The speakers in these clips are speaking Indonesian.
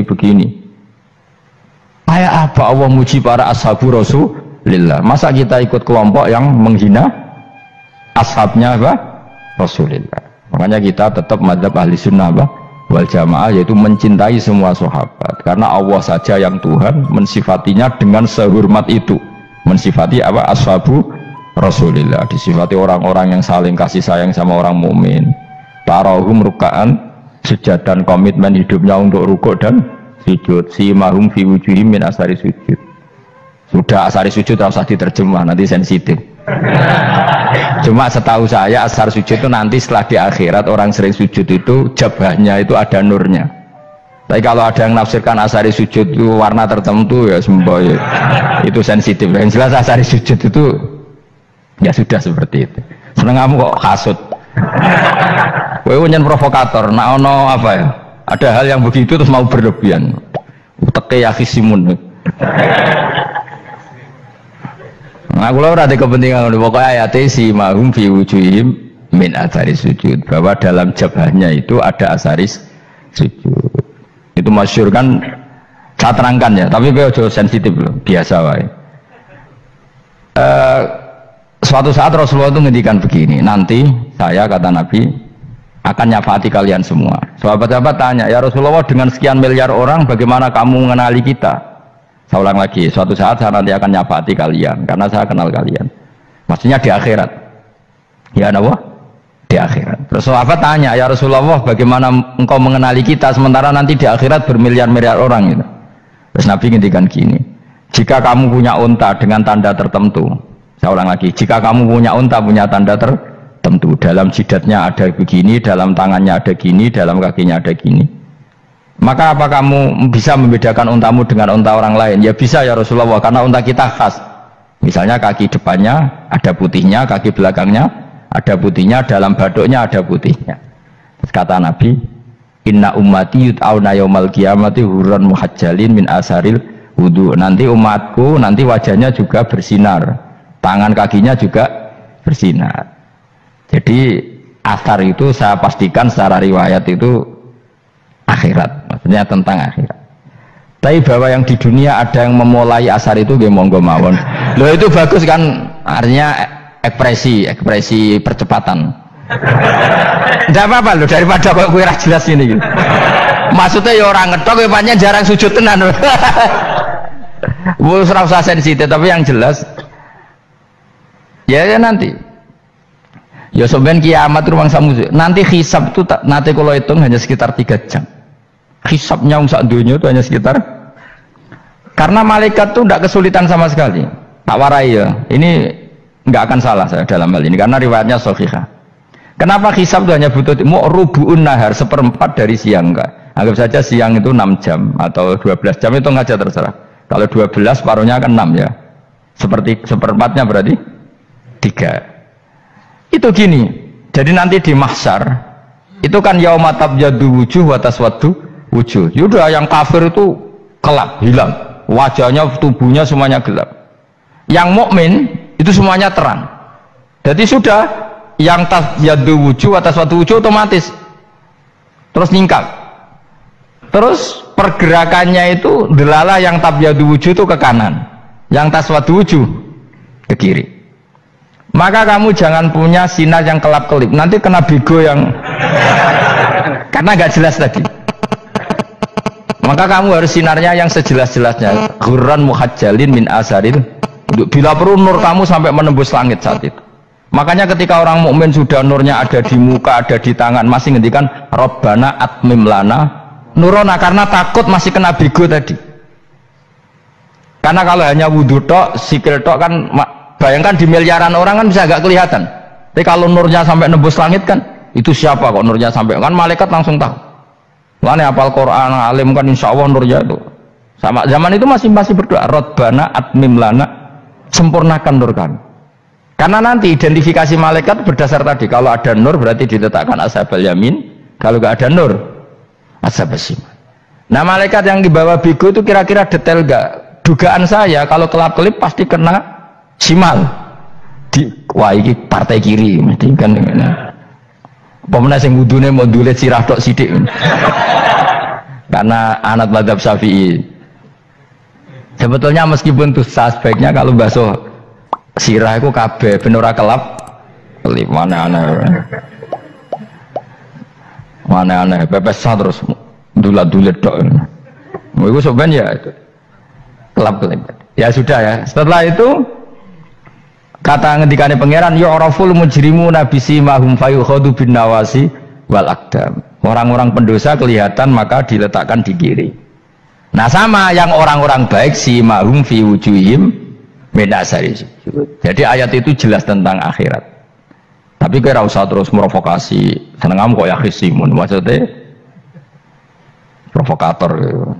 begini. Kayak apa Allah muji para ashabu Rasulillah? Masa kita ikut kelompok yang menghina ashabnya apa? Rasulillah. Makanya kita tetap madzhab ahli sunnah apa? Wal jamaah, yaitu mencintai semua sahabat. Karena Allah saja yang Tuhan mensifatinya dengan sehormat itu. Mensifati apa? Ashabu Rasulillah. Disifati orang-orang yang saling kasih sayang sama orang mukmin. Tarahum ruka'an, sujud dan komitmen hidupnya untuk rukuk dan sujud. Simahum fi wujuhim min asari sujud. Sudah asari sujud tidak usah diterjemah, nanti sensitif. Cuma setahu saya asar sujud itu nanti setelah di akhirat orang sering sujud itu jabahnya itu ada nurnya. Tapi kalau ada yang nafsirkan asari sujud itu warna tertentu ya semboy, itu sensitif. Yang jelas asari sujud itu ya sudah seperti itu. Seneng kamu kok hasut. Kowe nyen provokator, nak ono apa ya? Ada hal yang begitu terus mau berlebihan. Teke ya khisimun. Nah, kalau ada kepentingan, pokoknya ayat si mahum fi wujuhim min asaris sujud, bahwa dalam jabahnya itu ada asaris sujud. Itu masyhur kan, saya terangkan ya, tapi kalau sensitif loh, biasa wae. Suatu saat Rasulullah itu ngendikan begini, nanti saya kata Nabi akan nyafaati kalian semua. Sahabat-sahabat tanya, ya Rasulullah dengan sekian miliar orang bagaimana kamu mengenali kita? Saya ulang lagi, suatu saat saya nanti akan nyafaati kalian karena saya kenal kalian. Maksudnya di akhirat. Ya Allah, di akhirat. Terus sahabat tanya, ya Rasulullah bagaimana engkau mengenali kita sementara nanti di akhirat bermiliar-miliar orang gitu. Terus Nabi ngendikan gini, jika kamu punya unta dengan tanda tertentu, saya ulang lagi, jika kamu punya unta punya tanda tertentu, dalam jidatnya ada begini, dalam tangannya ada gini, dalam kakinya ada gini, maka apa kamu bisa membedakan untamu dengan unta orang lain? Ya bisa ya Rasulullah, karena unta kita khas. Misalnya kaki depannya ada putihnya, kaki belakangnya ada putihnya, dalam baduknya ada putihnya. Kata Nabi, inna ummati yut'auna yaumal qiyamati hurran muhajjalin min asaril wudu. Nanti umatku nanti wajahnya juga bersinar, tangan kakinya juga bersinar. Jadi asar itu saya pastikan secara riwayat itu akhirat, maksudnya tentang akhirat. Tapi bahwa yang di dunia ada yang memulai asar itu gak monggo mawon. Loh itu bagus kan, artinya ekspresi percepatan. Tidak apa-apa loh, daripada kok gue jelas ini gitu. Maksudnya ya orang ngetok banyak jarang sujud tenan. Wes ora usah sensitif, tapi yang jelas ya nanti ya sebenarnya kiamat rumang samu nanti hisab itu nanti kalau hitung hanya sekitar 3 jam. Hisabnya sak dunia itu hanya sekitar, karena malaikat itu tidak kesulitan sama sekali. Tak warai ya, ini nggak akan salah saya dalam hal ini karena riwayatnya sahihah. Kenapa hisab itu hanya butuh rubu'un nahar, 1/4 dari siang enggak? Anggap saja siang itu 6 jam atau 12 jam, itu aja terserah. Kalau 12 paruhnya kan 6 ya. Seperti 1/4-nya berarti 3. Itu gini. Jadi nanti di mahsyar itu kan yauma tabyaddu wujuh wa taswaddu wujuh. Yaudah yang kafir itu gelap, hilang. Wajahnya, tubuhnya semuanya gelap. Yang mukmin itu semuanya terang. Jadi sudah yang tabyaddu wujuh wa taswaddu wujuh otomatis terus nyingkap. Terus pergerakannya itu delala yang tabyaddu wujuh itu ke kanan, yang taswaddu wujuh ke kiri. Maka kamu jangan punya sinar yang kelap-kelip, nanti kena bego yang karena nggak jelas tadi. Maka kamu harus sinarnya yang sejelas-jelasnya, ghurran muhajjalin min asaril. Bila perlu nur kamu sampai menembus langit saat itu. Makanya ketika orang mukmin sudah nurnya ada di muka, ada di tangan, masih ngendikan Rabbana atmim lana nurona, karena takut masih kena bego tadi. Karena kalau hanya wudhu tok, sikil tok kan, bayangkan di miliaran orang kan bisa agak kelihatan. Tapi kalau nurnya sampai nembus langit kan, itu siapa kok nurnya sampai, kan malaikat langsung tahu. Mana hafal Quran, alim kan insya Allah nurnya itu. Sama zaman itu masih berdoa, Rabbana atmim lana, sempurnakan nur kami. Karena nanti identifikasi malaikat berdasar tadi, kalau ada nur berarti diletakkan ashabal yamin, kalau nggak ada nur ashabal shimal. Nah malaikat yang dibawa bego itu kira-kira detail nggak? Dugaan saya kalau kelap-kelip pasti kena shimal. Wah ini partai kiri, mesti kan. Pemenang sing wudune mau dulet sirah tok sithik. karena anak mazhab Syafi'i. Sebetulnya meskipun dosa sebaiknya kalau basuh sirah itu kabeh ben ora kelap kelip mana aneh pepes terus dulat-dulit tok. Iku sebenarnya ya kelap kelip. Ya sudah ya. Setelah itu kata ngendikane pangeran yu'raful mujrimuna bisimahum fayukhadu bin nawasi wal aqdam. Orang-orang pendosa kelihatan maka diletakkan di kiri. Nah sama yang orang-orang baik simahum fi wujuhim min asari sujud. Jadi ayat itu jelas tentang akhirat. Tapi kira usah terus provokasi. Seneng kamu kok ya khisimun maksudnya provokator gitu.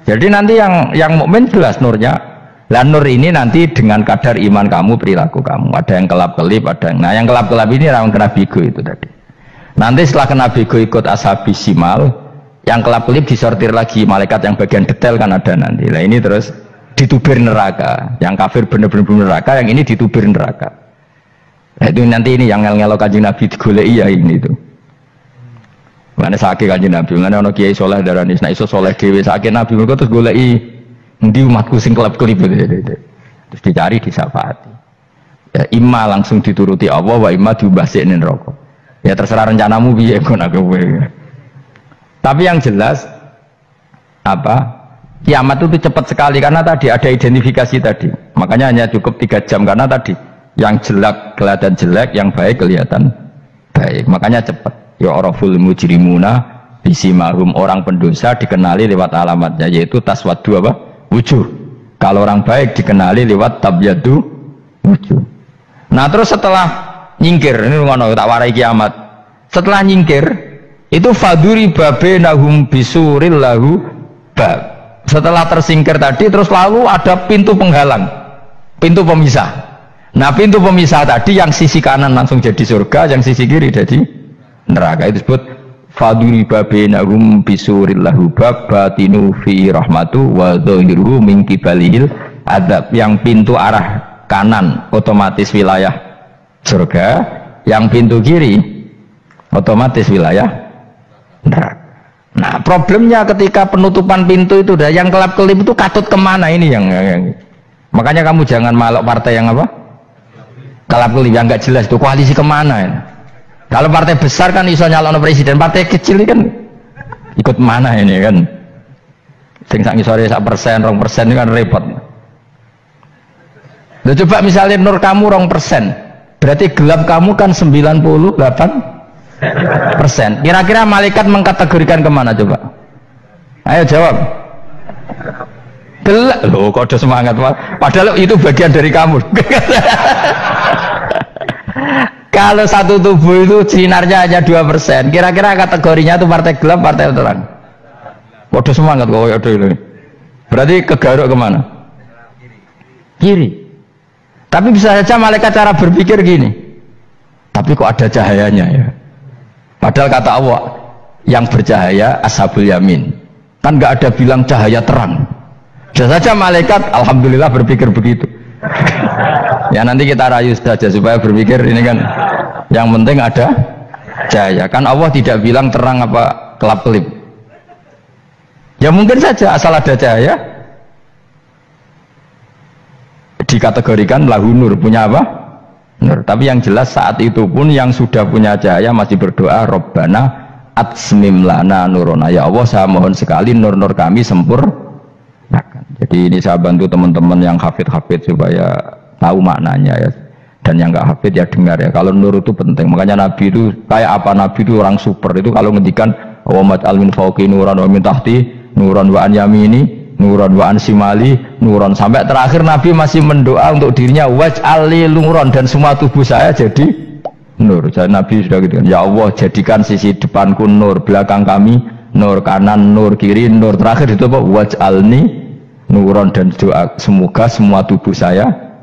Jadi nanti yang mukmin jelas nurnya. Lah nur ini nanti dengan kadar iman kamu, perilaku kamu. Ada yang kelap-kelip, ada yang. Nah, yang kelap-kelip ini orang kena bigo itu tadi. Nanti setelah kena bigo ikut ashabi simal, yang kelap-kelip disortir lagi malaikat yang bagian detail kan ada nanti. Nah, ini terus ditubir neraka. Yang kafir benar-benar neraka, yang ini ditubir neraka. Nah, itu nanti ini yang ngel-ngelo Kanjeng Nabi digoleki ya ini itu. Mana sakit Kanjeng Nabi, mana ono kiai soleh darani, nek iso soleh dhewe sakit Nabi mergo terus goleki endi umatku sing kelep-kelip terus dicari disyafaati. Ya imma langsung dituruti Allah wa imma diubasine neraka. Ya terserah rencanamu piye ngono kowe. Tapi yang jelas apa? Kiamat itu cepat sekali karena tadi ada identifikasi tadi. Makanya hanya cukup 3 jam karena tadi yang jelek kelihatan jelek, yang baik kelihatan baik. Makanya cepat. Ya araful mujrimuna bisimahum, orang pendosa dikenali lewat alamatnya yaitu taswaddu apa? Wujuh. Kalau orang baik dikenali lewat tabyadu wujuh. Nah terus setelah nyingkir, ini ngono tak warai kiamat. Setelah nyingkir itu faduri babenahum bisuril lahu bab. Setelah tersingkir tadi terus lalu ada pintu penghalang, pintu pemisah. Nah pintu pemisah tadi yang sisi kanan langsung jadi surga, yang sisi kiri jadi neraka. Itu disebut faduri babenahum bisuril lahu bab batinu fi rahmatu wa dhahiruhu min kibalihil adab. Yang pintu arah kanan otomatis wilayah surga, yang pintu kiri otomatis wilayah neraka. Nah problemnya ketika penutupan pintu itu dah yang kelap-kelip itu katut kemana ini yang makanya kamu jangan malok partai yang apa kelap-kelip yang nggak jelas itu koalisi kemana ya. Kalau partai besar kan iso nyalon presiden, partai kecil ini kan ikut mana ini kan? Sing sak ngisore 1%, 2% ini kan repot. Loh, coba misalnya nur kamu 2%, berarti gelap kamu kan 98%. Kira-kira malaikat mengkategorikan kemana coba? Ayo jawab. Gelap. Loh, kode semangat padahal itu bagian dari kamu. Kalau satu tubuh itu sinarnya hanya 2%, kira-kira kategorinya itu partai gelap, partai terang. Waduh semangat kok ya ini. Berarti kegaruk kemana? Kiri. Tapi bisa saja malaikat cara berpikir gini. Tapi kok ada cahayanya ya? Padahal kata Allah, yang bercahaya ashabul yamin. Kan nggak ada bilang cahaya terang. Bisa saja malaikat, alhamdulillah berpikir begitu. Ya nanti kita rayu saja supaya berpikir ini kan yang penting ada cahaya. Kan Allah tidak bilang terang apa kelap-kelip. Ya mungkin saja asal ada cahaya dikategorikan lahu nur, punya apa? Nur. Tapi yang jelas saat itu pun yang sudah punya cahaya masih berdoa Rabbana atsmim lana nurona. Ya Allah saya mohon sekali nur-nur kami sempurnakan. Jadi ini saya bantu teman-teman yang hafid-hafid supaya tahu maknanya ya, dan yang nggak hafid ya dengar ya. Kalau nur itu penting, makanya Nabi itu kayak apa? Nabi itu orang super itu kalau ngendikan Muhammad al-min fauqi nuran wa min tahti nuran wa an yamini nuran wa an simali nuran, sampai terakhir Nabi masih mendoa untuk dirinya waj'alli nuran, dan semua tubuh saya jadi nur. Jadi Nabi sudah gitu kan, ya Allah jadikan sisi depanku nur, belakang kami nur, kanan nur, kiri nur, terakhir itu apa? Waj'alni nuran, dan doa semoga semua tubuh saya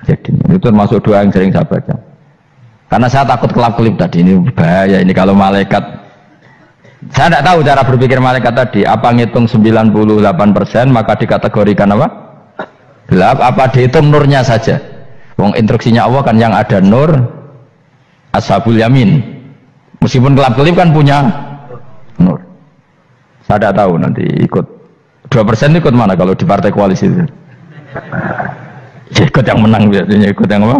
jadi itu termasuk doa yang sering saya baca. Karena saya takut kelap-kelip tadi, ini bahaya ini kalau malaikat. Saya tidak tahu cara berpikir malaikat tadi, apa ngitung 98% maka dikategorikan apa? Gelap, apa dihitung nurnya saja? Wong instruksinya Allah kan yang ada nur ashabul yamin. Meskipun kelap-kelip kan punya nur. Saya tidak tahu nanti ikut 2% ikut mana kalau di partai koalisi itu. Ya, ikut yang menang biasanya, ikut yang apa?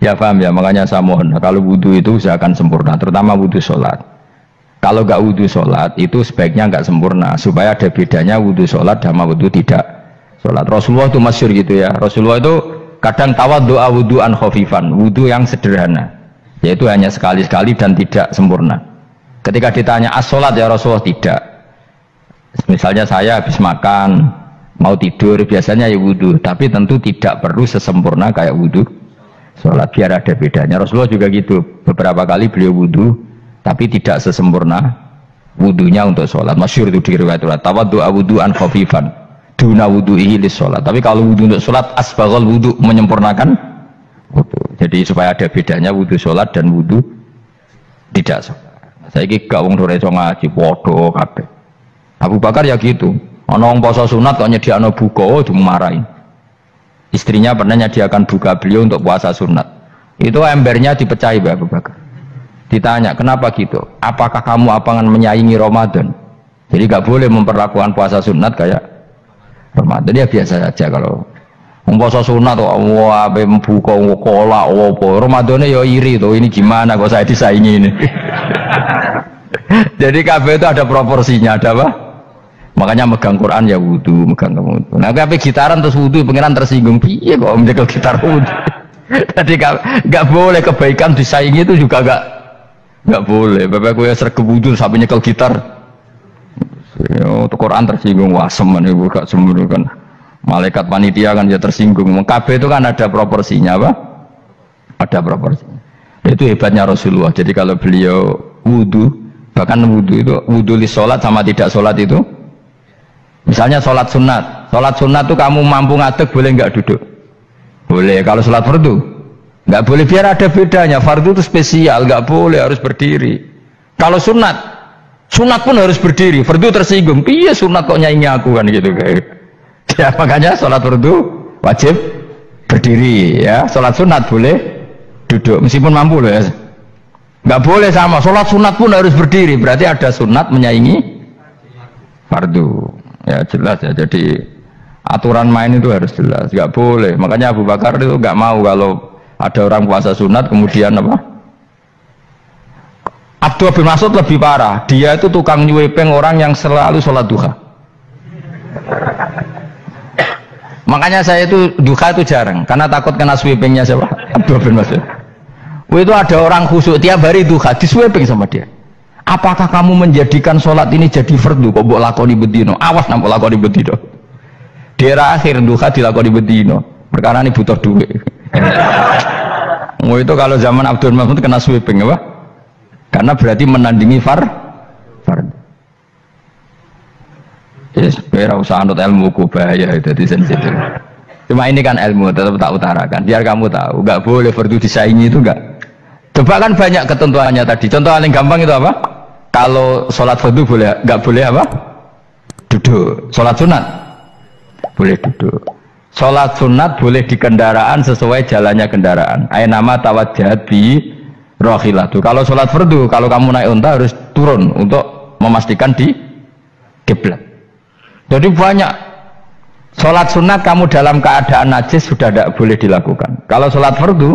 Ya paham ya, makanya saya mohon kalau wudhu itu saya akan sempurna, terutama wudhu sholat. Kalau nggak wudhu sholat itu sebaiknya nggak sempurna, supaya ada bedanya wudhu sholat sama wudhu tidak sholat. Rasulullah itu masyhur gitu ya, Rasulullah itu kadang tawaddu'a wudhu'an khafifan, wudhu yang sederhana, yaitu hanya sekali-sekali dan tidak sempurna. Ketika ditanya as-sholat ya Rasulullah, tidak. Misalnya saya habis makan, mau tidur, biasanya ya wudhu, tapi tentu tidak perlu sesempurna kayak wudhu sholat, biar ada bedanya. Rasulullah juga gitu, beberapa kali beliau wudhu tapi tidak sesempurna wudhunya untuk sholat. Masyhur itu di riwayat tawaddu'a wudhu'an khafifan duna wudhu'ihi lis sholat. Tapi kalau wudhu untuk sholat asbaghal wudhu, menyempurnakan wudhu. Jadi supaya ada bedanya wudhu sholat dan wudhu tidak sholat. Saya gak wong sore ngaji podo kabeh. Abu Bakar ya gitu, ana wong poso sunat kok nyediakno buka dimarahin. Istrinya pernah nyediakan buka beliau untuk puasa sunat, itu embernya dipecahi Abu Bakar. Ditanya kenapa gitu, apakah kamu akan menyaingi Ramadan? Jadi gak boleh memperlakukan puasa sunat kayak Ramadan. Ya biasa saja kalau puasa sunat wah ape buka kolak opo, Ramadannya ya iri tuh, ini gimana kok saya disaingi ini. Jadi kabeh itu ada proporsinya, ada apa? Makanya megang Quran ya wudhu, megang wudhu. Nah tapi gitaran terus wudhu, pengiran tersinggung, piye kok menjaga gitar wudhu. Jadi gak boleh kebaikan disaingi, itu juga gak boleh. Bapak gue sergap wudhu sampai nyekel gitar. Untuk Quran tersinggung, wah semen ibu gak sembunyi kan. Malaikat panitia kan ya tersinggung. Kabeh itu kan ada proporsinya apa? Ada proporsinya. Itu hebatnya Rasulullah. Jadi kalau beliau wudhu, bahkan wudhu itu wudhu li sholat sama tidak sholat itu. Misalnya sholat sunat tuh kamu mampu ngadeg boleh nggak duduk? Boleh. Kalau sholat fardu nggak boleh, biar ada bedanya. Fardu itu spesial, nggak boleh, harus berdiri. Kalau sunat pun harus berdiri. Fardu tersinggung, iya sunat kok nyaingi aku kan gitu kayak. Ya makanya sholat fardu wajib berdiri ya. Sholat sunat boleh duduk meskipun mampu loh ya. Nggak boleh sama. Sholat sunat pun harus berdiri. Berarti ada sunat menyaingi fardu. Ya jelas ya, jadi aturan main itu harus jelas, nggak boleh. Makanya Abu Bakar itu nggak mau kalau ada orang puasa sunat kemudian apa? Abdullah bin Mas'ud lebih parah, dia itu tukang nyuepeng orang yang selalu sholat duha. Makanya saya itu duha itu jarang, karena takut kena sweepingnya siapa? Abdullah bin Mas'ud. Itu ada orang khusyuk tiap hari duha di sweeping sama dia. Apakah kamu menjadikan sholat ini jadi fardu? Kok mbok lakoni bedino? Awas nampak lakoni bedino. Daerah akhir duha dilakoni bedino. Perkara ini butuh duit. Itu kalau zaman Abdul Mahmud kena sweeping apa? Karena berarti menandingi fardu. Yes, biar usah anut ilmu ku bahaya itu di sensitif. Cuma ini kan ilmu tetap tak utarakan. Biar kamu tahu, nggak boleh fardu disaingi itu nggak. Coba kan banyak ketentuannya tadi. Contoh paling gampang itu apa? Kalau sholat fardu boleh, nggak boleh apa? Duduk. Sholat sunat boleh duduk. Sholat sunat boleh di kendaraan sesuai jalannya kendaraan. Nama tawajjahat bi rohilatu. Kalau sholat fardu, kalau kamu naik unta harus turun untuk memastikan di kiblat. Jadi banyak sholat sunat kamu dalam keadaan najis sudah tidak boleh dilakukan. Kalau sholat fardu,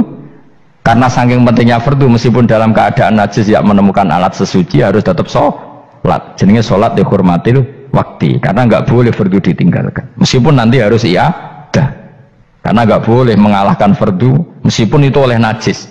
karena saking pentingnya fardu, meskipun dalam keadaan najis ya menemukan alat sesuci harus tetap sholat. Jadinya sholat dihormatil waktu, karena nggak boleh fardu ditinggalkan. Meskipun nanti harus iadah, karena nggak boleh mengalahkan fardu meskipun itu oleh najis.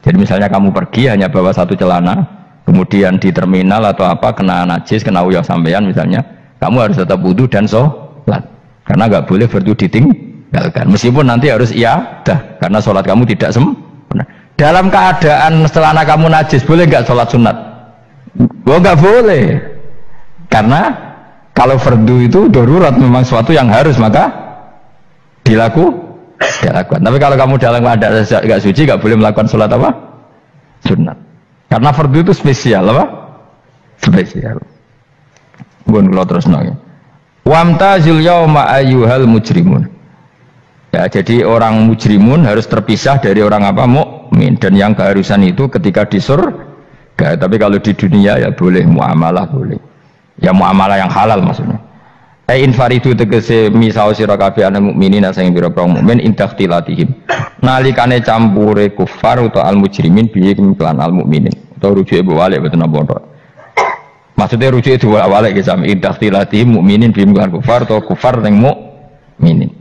Jadi misalnya kamu pergi hanya bawa satu celana, kemudian di terminal atau apa kena najis, kena uyah sampean misalnya, kamu harus tetap wudu dan sholat, karena nggak boleh fardu ditinggalkan. Meskipun nanti harus iadah, karena sholat kamu tidak sempurna. Dalam keadaan celana kamu najis boleh nggak sholat sunat? Oh nggak boleh, karena kalau fardu itu darurat, memang suatu yang harus maka dilakukan. Tapi kalau kamu dalam keadaan nggak suci nggak boleh melakukan sholat apa? Sunat. Karena fardu itu spesial apa? Spesial. Bun kalau terus nanya. Wamtazil yauma ayyuhal mujrimun. Ya, jadi orang mujrimun harus terpisah dari orang apa? Mukmin. Dan yang keharusan itu ketika di surga. Tapi kalau di dunia ya boleh muamalah boleh. Ya muamalah yang halal maksudnya. Infaridu tegese misau sira kabeh ana mukminin sing pira-pira mukmin indahtilatihim. Nalikane campure kufar utawa al mujrimin bihi kelan al mukminin. Utawa rujuke balik boten apa-apa. Maksudnya rujuke dua balik ge sami indahtilatihim mukminin bihi kelan kufar atau kufar ning mukminin.